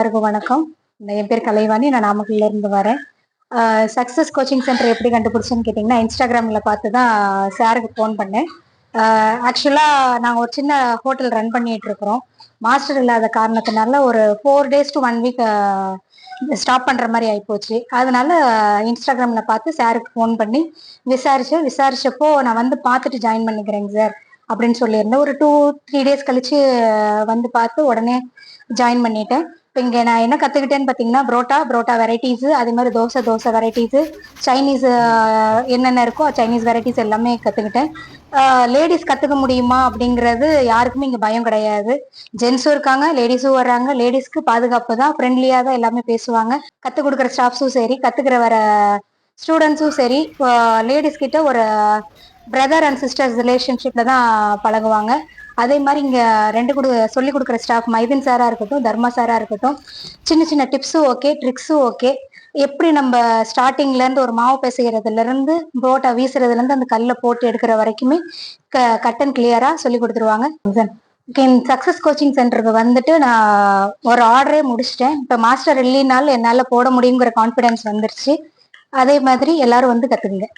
எல்லாருக்கும் வணக்கம். என் பேர் கலைவாணி. நான் நாமக்கல்ல இருந்து வரேன். சக்சஸ் கோச்சிங் சென்டர் எப்படி கண்டுபிடிச்சேன்னு கேட்டிங்கன்னா, இன்ஸ்டாகிராமில் பார்த்து தான் சாருக்கு ஃபோன் பண்ணேன். ஆக்சுவலாக நாங்கள் ஒரு சின்ன ஹோட்டல் ரன் பண்ணிட்டு இருக்கிறோம். மாஸ்டர் இல்லாத காரணத்தினால ஒரு 4 days to 1 week ஸ்டாப் பண்ணுற மாதிரி ஆகிப்போச்சு. அதனால இன்ஸ்டாகிராமில் பார்த்து சாருக்கு ஃபோன் பண்ணி விசாரிச்சப்போ நான் வந்து பார்த்துட்டு ஜாயின் பண்ணிக்கிறேங்க சார் அப்படின்னு சொல்லியிருந்தேன். ஒரு 2-3 days கழிச்சு வந்து பார்த்து உடனே ஜாயின் பண்ணிட்டேன். இப்போ இங்கே நான் என்ன கற்றுக்கிட்டேன்னு பார்த்தீங்கன்னா, புரோட்டா வெரைட்டிஸு, அதே மாதிரி தோசை வெரைட்டிஸு, சைனீஸ் என்னென்ன இருக்கோ சைனீஸ் வெரைட்டிஸ் எல்லாமே கற்றுக்கிட்டேன். லேடிஸ் கற்றுக்க முடியுமா அப்படிங்கிறது யாருக்குமே இங்கே பயம் கிடையாது. ஜென்ஸும் இருக்காங்க, லேடிஸும் வர்றாங்க. லேடிஸ்க்கு பாதுகாப்பு தான், ஃப்ரெண்ட்லியாக தான் எல்லாமே பேசுவாங்க. கற்றுக் கொடுக்குற ஸ்டாஃப்ஸும் சரி, கற்றுக்கிற வர ஸ்டூடெண்ட்ஸும் சரி, லேடிஸ் கிட்ட ஒரு பிரதர் அண்ட் சிஸ்டர்ஸ் ரிலேஷன்ஷிப்ல தான் பழகுவாங்க. அதே மாதிரி இங்கே சொல்லிக் கொடுக்குற ஸ்டாஃப் மைதின் சாரா இருக்கட்டும், தர்மா சாரா இருக்கட்டும், சின்ன சின்ன டிப்ஸும் ஓகே, ட்ரிக்ஸும் ஓகே. எப்படி நம்ம ஸ்டார்டிங்ல இருந்து ஒரு மாவு பிசைகிறதுல இருந்து புரோட்டா வீசுறதுல இருந்து அந்த கல்ல போட்டு எடுக்கிற வரைக்குமே கட் அண்ட் கிளியரா சொல்லி கொடுத்துருவாங்க. சக்சஸ் கோச்சிங் சென்டருக்கு வந்துட்டு நான் ஒரு ஆர்டரே முடிச்சிட்டேன். இப்போ மாஸ்டர் இல்லைனாலும் என்னால் போட முடியுங்கிற கான்ஃபிடன்ஸ் வந்துருச்சு. அதே மாதிரி எல்லாரும் வந்து கத்துக்குங்க.